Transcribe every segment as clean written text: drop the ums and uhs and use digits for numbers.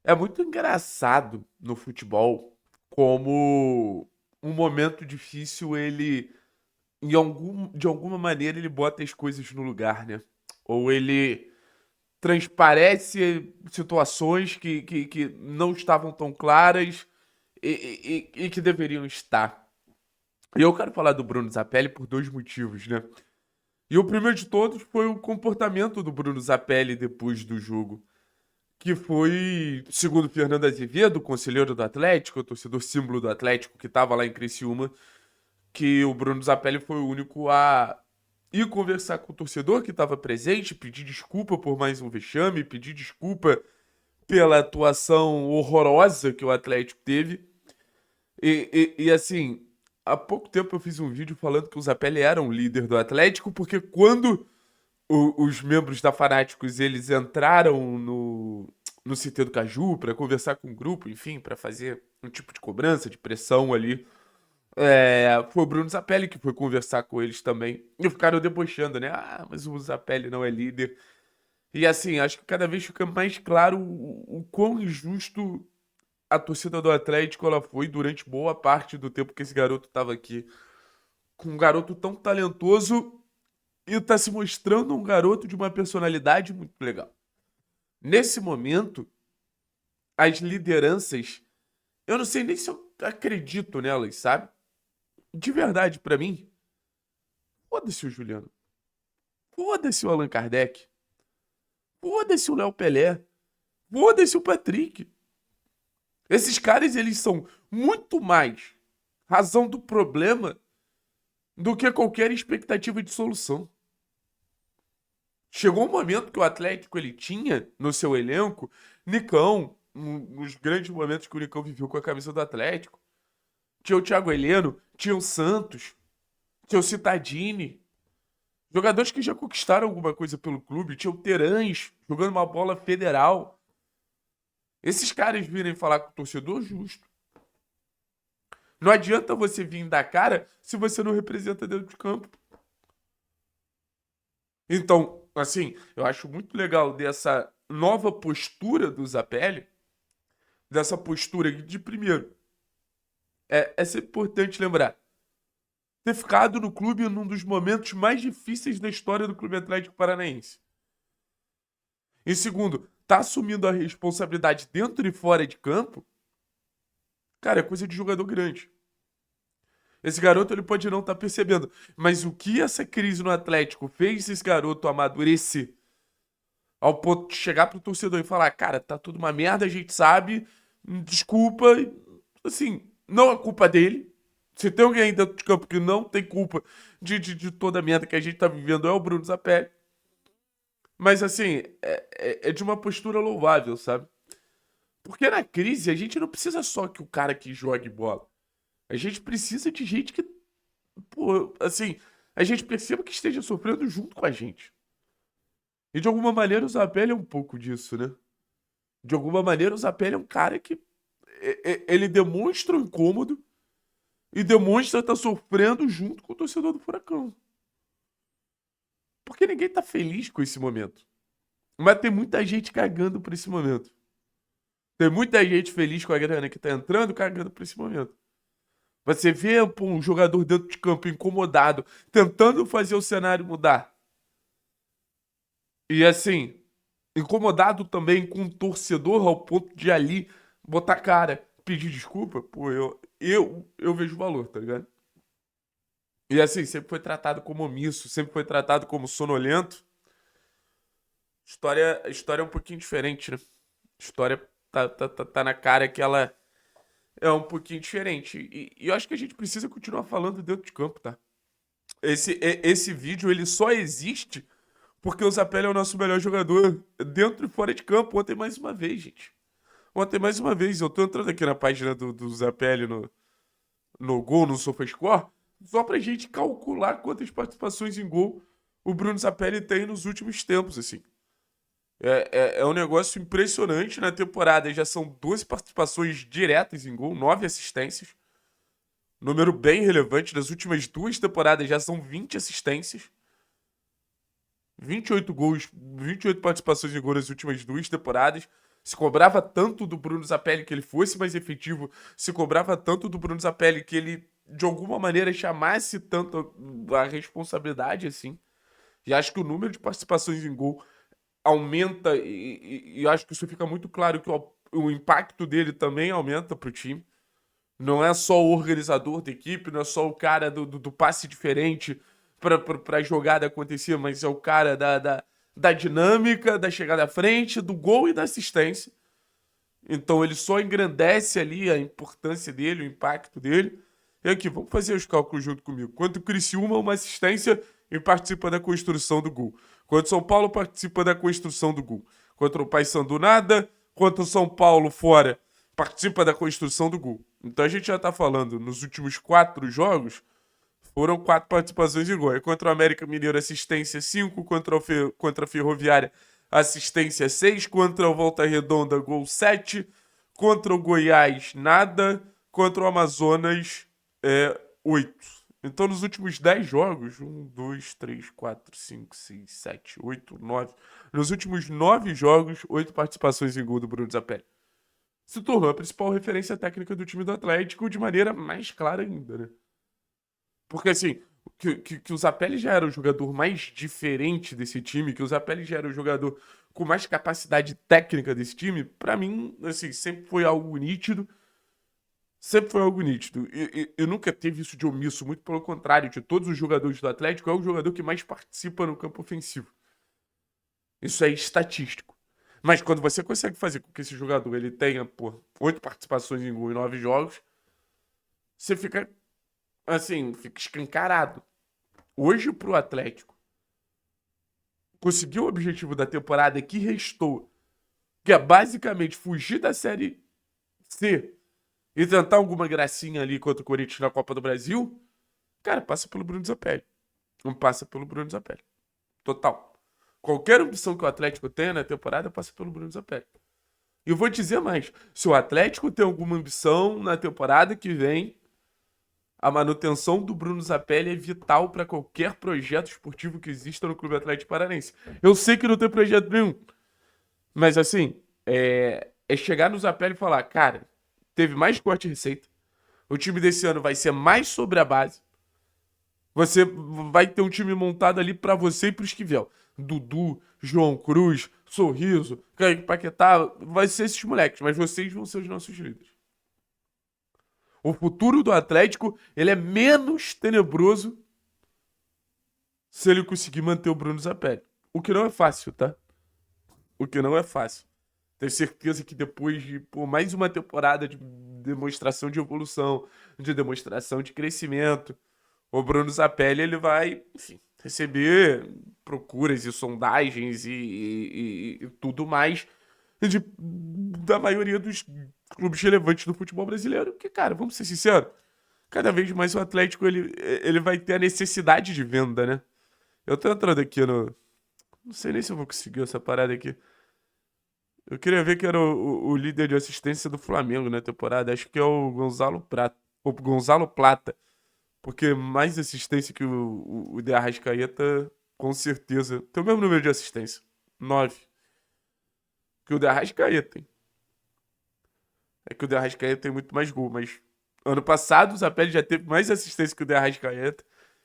É muito engraçado no futebol como um momento difícil ele, de alguma maneira, ele bota as coisas no lugar, né? Ou ele transparece situações que não estavam tão claras e que deveriam estar. E eu quero falar do Bruno Zapelli por dois motivos, né? E o primeiro de todos foi o comportamento do Bruno Zapelli depois do jogo, que foi, segundo Fernando Azevedo, conselheiro do Atlético, o torcedor símbolo do Atlético que estava lá em Criciúma, que o Bruno Zapelli foi o único a ir conversar com o torcedor que estava presente, pedir desculpa por mais um vexame, pedir desculpa pela atuação horrorosa que o Atlético teve. Assim, há pouco tempo eu fiz um vídeo falando que o Zapelli era um líder do Atlético, porque quando os membros da Fanáticos eles entraram no CT do Caju para conversar com o grupo, enfim, para fazer um tipo de cobrança, de pressão ali. Foi o Bruno Zapelli que foi conversar com eles também. E ficaram debochando, né? Ah, mas o Zapelli não é líder. E assim, acho que cada vez fica mais claro o quão injusto a torcida do Atlético ela foi durante boa parte do tempo que esse garoto estava aqui. Com um garoto tão talentoso e tá se mostrando um garoto de uma personalidade muito legal. Nesse momento, as lideranças, eu não sei nem se eu acredito nelas, sabe? De verdade, pra mim, foda-se o Juliano. Foda-se o Allan Kardec. Foda-se o Léo Pelé. Foda-se o Patrick. Esses caras, eles são muito mais razão do problema do que qualquer expectativa de solução. Chegou um momento que o Atlético ele tinha no seu elenco Nicão, nos grandes momentos que o Nicão viveu com a camisa do Atlético. Tinha o Thiago Heleno, tinha o Santos, tinha o Cittadini. Jogadores que já conquistaram alguma coisa pelo clube. Tinha o Terãs jogando uma bola federal. Esses caras virem falar com o torcedor justo. Não adianta você vir dar cara se você não representa dentro de campo. Então, assim, eu acho muito legal dessa nova postura do Zapelli, dessa postura de primeiro. É sempre importante lembrar, ter ficado no clube num dos momentos mais difíceis da história do Clube Atlético Paranaense. E segundo, tá assumindo a responsabilidade dentro e fora de campo, cara, é coisa de jogador grande. Esse garoto ele pode não estar percebendo, mas o que essa crise no Atlético fez esse garoto amadurecer ao ponto de chegar pro torcedor e falar, cara, tá tudo uma merda, a gente sabe, desculpa, assim, não é culpa dele. Se tem alguém dentro de campo que não tem culpa de toda a merda que a gente tá vivendo, é o Bruno Zapelli. Mas assim, é de uma postura louvável, sabe? Porque na crise a gente não precisa só que o cara que jogue bola. A gente precisa de gente que, pô, assim, a gente perceba que esteja sofrendo junto com a gente. E de alguma maneira o Zapelli é um pouco disso, né? De alguma maneira o Zapelli é um cara que ele demonstra o incômodo e demonstra estar sofrendo junto com o torcedor do Furacão. Porque ninguém tá feliz com esse momento. Mas tem muita gente cagando por esse momento. Tem muita gente feliz com a grana que tá entrando, cagando por esse momento. Você vê pô, um jogador dentro de campo incomodado, tentando fazer o cenário mudar. E assim, incomodado também com o torcedor ao ponto de ali botar cara, pedir desculpa, pô, eu vejo valor, tá ligado? E assim, sempre foi tratado como omisso, sempre foi tratado como sonolento. A história é um pouquinho diferente, né? A história tá na cara que ela é um pouquinho diferente. E eu acho que a gente precisa continuar falando dentro de campo, tá? Esse vídeo, ele só existe porque o Zapelli é o nosso melhor jogador dentro e fora de campo. Ontem mais uma vez, gente. Ontem mais uma vez. Eu tô entrando aqui na página do Zapelli no gol, no SofaScore, só pra gente calcular quantas participações em gol o Bruno Zapelli tem nos últimos tempos, assim. É um negócio impressionante na temporada. Já são 12 participações diretas em gol, 9 assistências. Número bem relevante. Das últimas duas temporadas já são 20 assistências. 28 gols, 28 participações em gol nas últimas duas temporadas. Se cobrava tanto do Bruno Zapelli que ele fosse mais efetivo, se cobrava tanto do Bruno Zapelli que ele, de alguma maneira, chamasse tanto a responsabilidade assim. E acho que o número de participações em gol aumenta, e acho que isso fica muito claro que o impacto dele também aumenta pro time. Não é só o organizador da equipe, não é só o cara do passe diferente pra jogada acontecer, mas é o cara da dinâmica, da chegada à frente, do gol e da assistência. Então ele só engrandece ali a importância dele, o impacto dele. E aqui, vamos fazer os cálculos junto comigo. Quanto o Criciúma, uma assistência e participa da construção do gol. Quanto o São Paulo participa da construção do gol. Contra o Paysandu nada, quanto o São Paulo fora participa da construção do gol. Então a gente já tá falando, nos últimos 4 jogos, foram 4 participações em gol. E contra o América Mineiro, assistência 5. Contra a Ferroviária, assistência 6. Contra o Volta Redonda, gol 7. Contra o Goiás, nada. Contra o Amazonas, 8. Então, nos últimos 10 jogos, 1, 2, 3, 4, 5, 6, 7, 8, 9. Nos últimos 9 jogos, 8 participações em gol do Bruno Zapelli. Se tornou a principal referência técnica do time do Atlético de maneira mais clara ainda, né? Porque, assim, que o Zapelli já era o jogador mais diferente desse time, que o Zapelli já era o jogador com mais capacidade técnica desse time, pra mim, assim, sempre foi algo nítido. Sempre foi algo nítido. Eu nunca teve isso de omisso, muito pelo contrário, de todos os jogadores do Atlético, é o jogador que mais participa no campo ofensivo. Isso é estatístico. Mas quando você consegue fazer com que esse jogador ele tenha, 8 participações em gol em 9 jogos, você fica, assim, fica escancarado. Hoje, pro Atlético, conseguiu o objetivo da temporada que restou, que é basicamente fugir da Série C e tentar alguma gracinha ali contra o Corinthians na Copa do Brasil, cara, passa pelo Bruno Zapelli. Não passa pelo Bruno Zapelli. Total. Qualquer opção que o Atlético tenha na temporada passa pelo Bruno Zapelli. E eu vou dizer mais. Se o Atlético tem alguma ambição na temporada que vem, a manutenção do Bruno Zapelli é vital para qualquer projeto esportivo que exista no Clube Atlético Paranaense. Eu sei que não tem projeto nenhum. Mas assim, é chegar no Zapelli e falar, cara, teve mais corte de receita. O time desse ano vai ser mais sobre a base. Você vai ter um time montado ali pra você e pro Esquivel. Dudu, João Cruz, Sorriso, Kaique Paquetá, vai ser esses moleques, mas vocês vão ser os nossos líderes. O futuro do Atlético, ele é menos tenebroso se ele conseguir manter o Bruno Zapelli. O que não é fácil, tá? O que não é fácil. Tenho certeza que depois de mais uma temporada de demonstração de evolução, de demonstração de crescimento, o Bruno Zapelli ele vai, enfim, receber procuras e sondagens e tudo mais da maioria dos clubes relevantes do futebol brasileiro. Que, cara, vamos ser sinceros, cada vez mais o Atlético ele vai ter a necessidade de venda, né? Eu tô entrando aqui no. Não sei nem se eu vou conseguir essa parada aqui. Eu queria ver que era o líder de assistência do Flamengo na temporada. Acho que é o Gonzalo Prata. O Gonzalo Plata. Porque mais assistência que o De Arrascaeta, com certeza. Tem o mesmo número de assistência. 9. Que o De Arrascaeta tem. É que o De Arrascaeta tem muito mais gol, mas ano passado o Zapelli já teve mais assistência que o De Arrascaeta.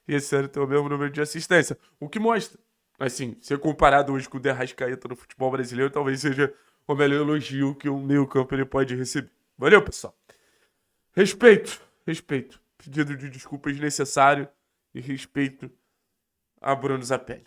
E esse ano tem o mesmo número de assistência. O que mostra, assim, ser comparado hoje com o De Arrascaeta no futebol brasileiro, talvez seja o melhor elogio que um meio-campo ele pode receber. Valeu, pessoal. Respeito, respeito. Pedido de desculpas necessário e respeito a Bruno Zapelli.